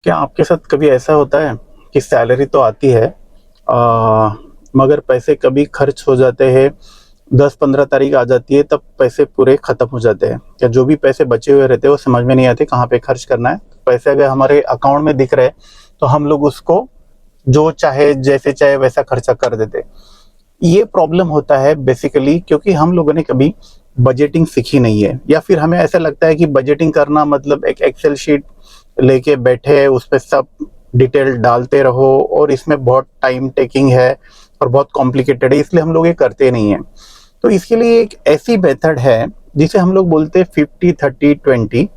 क्या आपके साथ कभी ऐसा होता है कि सैलरी तो आती है मगर पैसे कभी खर्च हो जाते हैं। 10-15 तारीख आ जाती है तब पैसे पूरे ख़त्म हो जाते हैं। क्या जो भी पैसे बचे हुए रहते हैं वो समझ में नहीं आते कहाँ पे खर्च करना है। पैसे अगर हमारे अकाउंट में दिख रहे तो हम लोग उसको जो चाहे जैसे चाहे वैसा खर्चा कर देते। ये प्रॉब्लम होता है बेसिकली क्योंकि हम लोगों ने कभी बजटिंग सीखी नहीं है, या फिर हमें ऐसा लगता है कि बजटिंग करना मतलब एक एक्सेल शीट लेके बैठे उस पर सब डिटेल डालते रहो, और इसमें बहुत टाइम टेकिंग है और बहुत कॉम्प्लिकेटेड है, इसलिए हम लोग ये करते नहीं हैं। तो इसके लिए एक ऐसी मेथड है जिसे हम लोग बोलते हैं 50-30-20,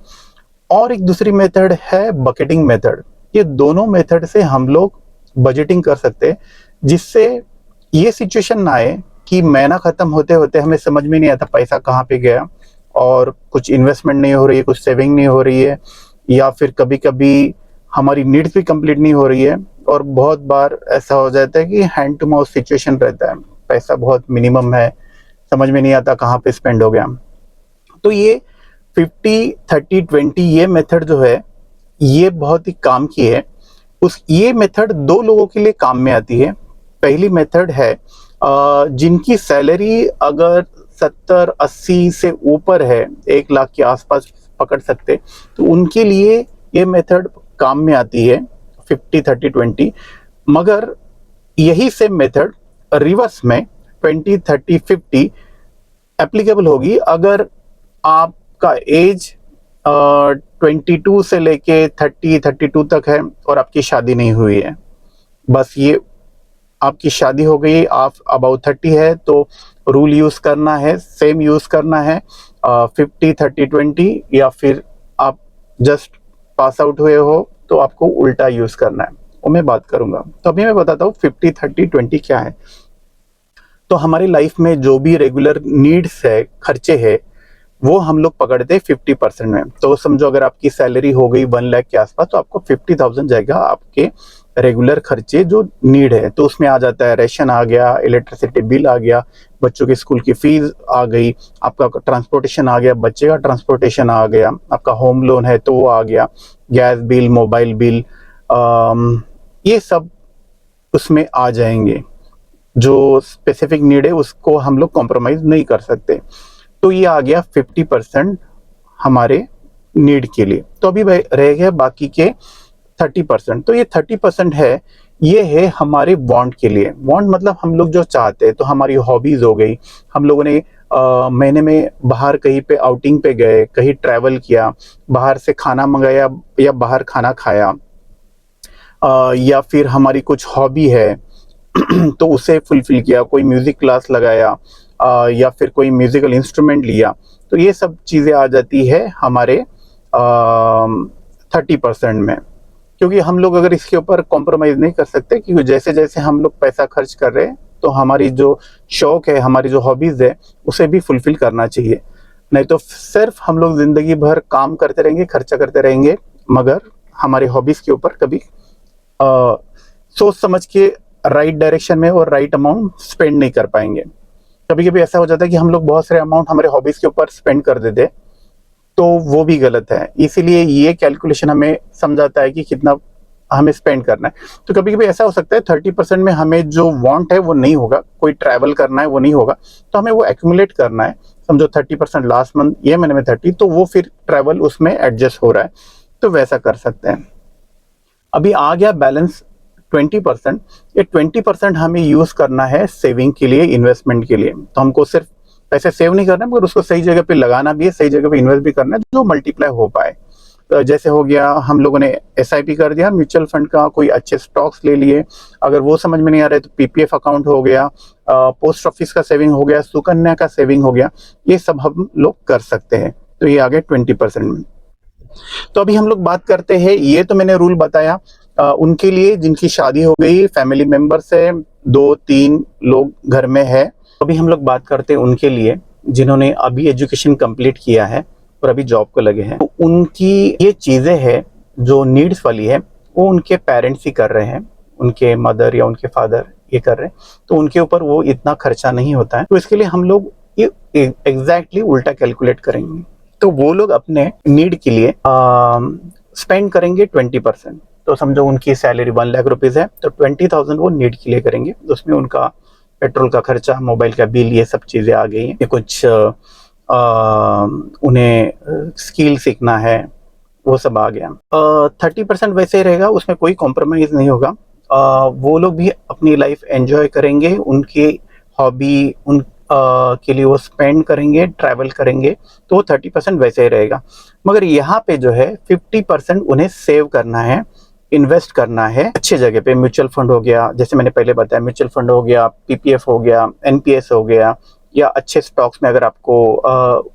और एक दूसरी मेथड है बकेटिंग मेथड। ये दोनों मेथड से हम लोग बजटिंग कर सकते हैं, जिससे ये सिचुएशन ना आए कि महीना खत्म होते होते हमें समझ में नहीं आता पैसा कहाँ पे गया, और कुछ इन्वेस्टमेंट नहीं हो रही है, कुछ सेविंग नहीं हो रही है, या फिर कभी कभी हमारी नीड्स भी कंप्लीट नहीं हो रही है। और बहुत बार ऐसा हो जाता है कि हैंड टू माउथ सिचुएशन रहता है, पैसा बहुत मिनिमम है, समझ में नहीं आता कहाँ पे स्पेंड हो गया। तो ये 50-30-20 ये मेथड जो है ये बहुत ही काम की है। ये मेथड दो लोगों के लिए काम में आती है। पहली मेथड है जिनकी सैलरी अगर 70-80 से ऊपर है, 1 लाख के आसपास पकड़ सकते, तो उनके लिए ये मेथड काम में आती है 50-30-20। मगर यही सेम मेथड रिवर्स में 20-30-50 एप्लीकेबल होगी अगर आपका एज 22 से लेके 30-32 तक है और आपकी शादी नहीं हुई है। बस ये आपकी शादी हो गई, आप अबाउट 30 है, तो रूल यूज करना है, सेम यूज करना है 50-30-20, या फिर आप जस्ट पास आउट हुए हो तो आपको उल्टा यूज करना है। वो मैं बात करूंगा। तो अभी मैं बताता हूँ 50-30-20 क्या है। तो हमारी लाइफ में जो भी रेगुलर नीड्स है, खर्चे है, वो हम लोग पकड़ते हैं 50% में। तो समझो अगर आपकी सैलरी हो गई 1 लाख के आसपास, तो आपको 50,000 जाएगा आपके रेगुलर खर्चे जो नीड है। तो उसमें आ जाता है राशन आ गया, इलेक्ट्रिसिटी बिल आ गया, बच्चों की स्कूल की फीस आ गई, आपका ट्रांसपोर्टेशन आ गया, बच्चे का ट्रांसपोर्टेशन आ गया, आपका होम लोन है तो वो आ गया, गैस बिल, मोबाइल बिल, ये सब उसमें आ जाएंगे। जो स्पेसिफिक नीड है उसको हम लोग कॉम्प्रोमाइज नहीं कर सकते। तो ये आ गया 50% हमारे नीड के लिए। तो अभी रह गया बाकी के 30%। तो ये 30% है, ये है हमारे वांट के लिए। वांट मतलब हम लोग जो चाहते हैं। तो हमारी हॉबीज हो गई, हम लोगों ने महीने में बाहर कहीं पे आउटिंग पे गए, कहीं ट्रैवल किया, बाहर से खाना मंगाया या बाहर खाना खाया, या फिर हमारी कुछ हॉबी है तो उसे फुलफिल किया, कोई म्यूजिक क्लास लगाया, या फिर कोई म्यूजिकल इंस्ट्रूमेंट लिया। तो ये सब चीज़ें आ जाती है हमारे 30% में। क्योंकि हम लोग अगर इसके ऊपर कॉम्प्रोमाइज़ नहीं कर सकते, क्योंकि जैसे जैसे हम लोग पैसा खर्च कर रहे हैं तो हमारी जो शौक है, हमारी जो हॉबीज़ है, उसे भी फुलफिल करना चाहिए। नहीं तो सिर्फ हम लोग ज़िंदगी भर काम करते रहेंगे, खर्चा करते रहेंगे, मगर हमारी हॉबीज़ के ऊपर कभी सोच समझ के राइट डायरेक्शन में और राइट अमाउंट स्पेंड नहीं कर पाएंगे। कभी कभी ऐसा हो जाता है कि हम लोग बहुत सारे अमाउंट हमारे हॉबीज के ऊपर स्पेंड कर देते, तो वो भी गलत है। इसीलिए ये कैलकुलेशन हमें समझाता है कि कितना हमें स्पेंड करना है। तो कभी कभी ऐसा हो सकता है 30% में हमें जो वांट है वो नहीं होगा, कोई ट्रैवल करना है वो नहीं होगा, तो हमें वो एक्यूमुलेट करना है। समझो 30% लास्ट मंथ, ये महीने में 30, तो वो फिर ट्रैवल उसमें एडजस्ट हो रहा है, तो वैसा कर सकते हैं। अभी आ गया बैलेंस 20%। ये 20% हमें यूज करना है सेविंग के लिए, इन्वेस्टमेंट के लिए। तो हमको सिर्फ पैसे सेव नहीं करना है, मगर उसको सही जगह पे लगाना भी है, सही जगह पे इन्वेस्ट भी करना है जो मल्टीप्लाई हो पाए। तो जैसे हो गया, हम लोगों ने SIP कर दिया म्यूचुअल फंड का, कोई अच्छे स्टॉक्स ले लिए। अगर वो समझ में नहीं आ रहा है तो PPF अकाउंट हो गया, पोस्ट ऑफिस का सेविंग हो गया, सुकन्या का सेविंग हो गया, ये सब हम लोग कर सकते हैं। तो ये आ गया 20% में। तो अभी हम लोग बात करते हैं, ये तो मैंने रूल बताया उनके लिए जिनकी शादी हो गई, फैमिली मेंबर से 2-3 लोग घर में है। अभी हम लोग बात करते हैं उनके लिए जिन्होंने अभी एजुकेशन कंप्लीट किया है और अभी जॉब को लगे हैं। तो उनकी ये चीजें हैं जो नीड्स वाली है, वो उनके पेरेंट्स ही कर रहे हैं, उनके मदर या उनके फादर ये कर रहे हैं, तो उनके ऊपर वो इतना खर्चा नहीं होता है। तो इसके लिए हम लोग ये एग्जैक्टली उल्टा कैलकुलेट करेंगे। तो वो लोग अपने नीड के लिए स्पेंड करेंगे 20%। तो समझो उनकी सैलरी 1 लाख रुपीज़ है, तो 20,000 वो नीड के लिए करेंगे। उसमें उनका पेट्रोल का खर्चा, मोबाइल का बिल, ये सब चीज़ें आ गई हैं। ये कुछ उन्हें स्किल सीखना है, वो सब आ गया। 30% वैसे ही रहेगा, उसमें कोई कॉम्प्रोमाइज़ नहीं होगा। वो लोग भी अपनी लाइफ एंजॉय करेंगे, उनकी हॉबी के लिए वो स्पेंड करेंगे, ट्रैवल करेंगे, तो वो 30% वैसे ही रहेगा। मगर यहाँ पे जो है 50% उन्हें सेव करना है, इन्वेस्ट करना है अच्छी जगह पे। म्यूचुअल फंड हो गया, जैसे मैंने पहले बताया, म्यूचुअल फंड हो गया, पीपीएफ हो गया, एनपीएस हो गया, या अच्छे स्टॉक्स में अगर आपको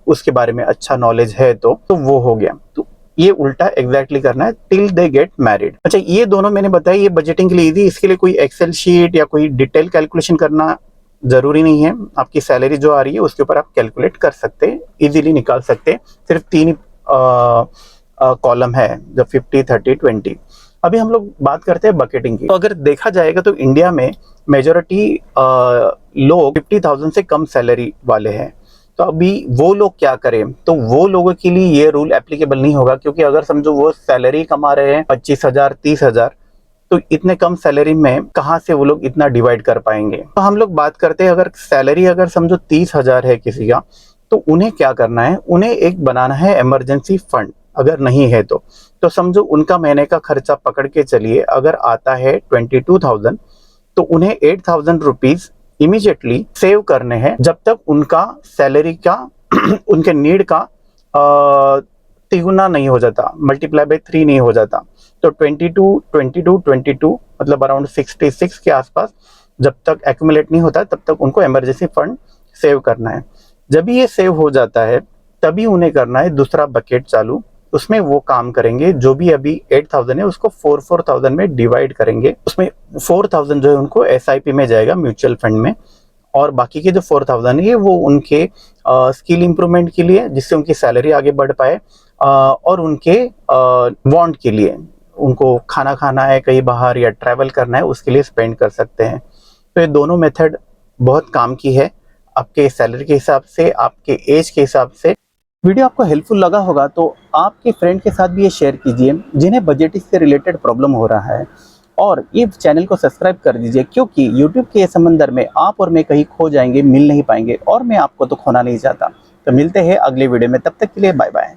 उसके बारे में अच्छा नॉलेज है तो वो हो गया। तो ये उल्टा एग्जैक्टली करना है टिल दे गेट मैरिड। अच्छा, ये दोनों मैंने बताया, ये बजटिंग के लिए इजी। इसके लिए कोई एक्सेल शीट या कोई डिटेल कैलकुलेशन करना जरूरी नहीं है। आपकी सैलरी जो आ रही है उसके ऊपर आप कैलकुलेट कर सकते हैं, इजीली निकाल सकते हैं। सिर्फ 3 कॉलम है, जब 50, 30, 20। अभी हम लोग बात करते हैं बकेटिंग की। तो अगर देखा जाएगा तो इंडिया में मेजॉरिटी लोग 50,000 से कम सैलरी वाले हैं। तो अभी वो लोग क्या करें? तो वो लोगों के लिए ये रूल एप्लीकेबल नहीं होगा, क्योंकि अगर समझो वो सैलरी कमा रहे हैं 25,000, 30,000, तो इतने कम सैलरी में कहाँ से वो लोग इतना डिवाइड कर पाएंगे? तो हम लोग बात करते हैं, अगर सैलरी अगर समझो 30,000 है किसी का, तो उन्हें क्या करना है? उन्हें एक बनाना है इमरजेंसी फंड। अगर नहीं है तो समझो उनका महीने का खर्चा पकड़ के चलिए, अगर आता है 22,000, तो उन्हें 8,000 रुपीज इमीडिएटली सेव करने हैं, जब तक उनका सैलरी का उनके नीड का तिगुना नहीं हो जाता, मल्टीप्लाई बाय 3 नहीं हो जाता। तो 22 मतलब अराउंड 66 के आसपास जब तक एक्यूमुलेट नहीं होता, तब तक उनको इमरजेंसी फंड सेव करना है। जब ये सेव हो जाता है, तभी उन्हें करना है दूसरा बकेट चालू। उसमें वो काम करेंगे, जो भी अभी 8,000 है उसको 4,000 में डिवाइड करेंगे। उसमें 4,000 जो है उनको एसआईपी में जाएगा, म्यूचुअल फंड में, और बाकी के जो 4,000 है वो उनके स्किल इंप्रूवमेंट के लिए, जिससे उनकी सैलरी आगे बढ़ पाए, और उनके वांट के लिए, उनको खाना खाना है कहीं बाहर या ट्रैवल करना है, उसके लिए स्पेंड कर सकते हैं। तो ये दोनों मेथड बहुत काम की है, आपके सैलरी के हिसाब से, आपके एज के हिसाब से। वीडियो आपको हेल्पफुल लगा होगा तो आपके फ्रेंड के साथ भी ये शेयर कीजिए जिन्हें बजटिंग से रिलेटेड प्रॉब्लम हो रहा है, और ये चैनल को सब्सक्राइब कर दीजिए, क्योंकि यूट्यूब के समंदर में आप और मैं कहीं खो जाएंगे, मिल नहीं पाएंगे, और मैं आपको तो खोना नहीं चाहता। तो मिलते हैं अगले वीडियो में, तब तक के लिए बाय बाय।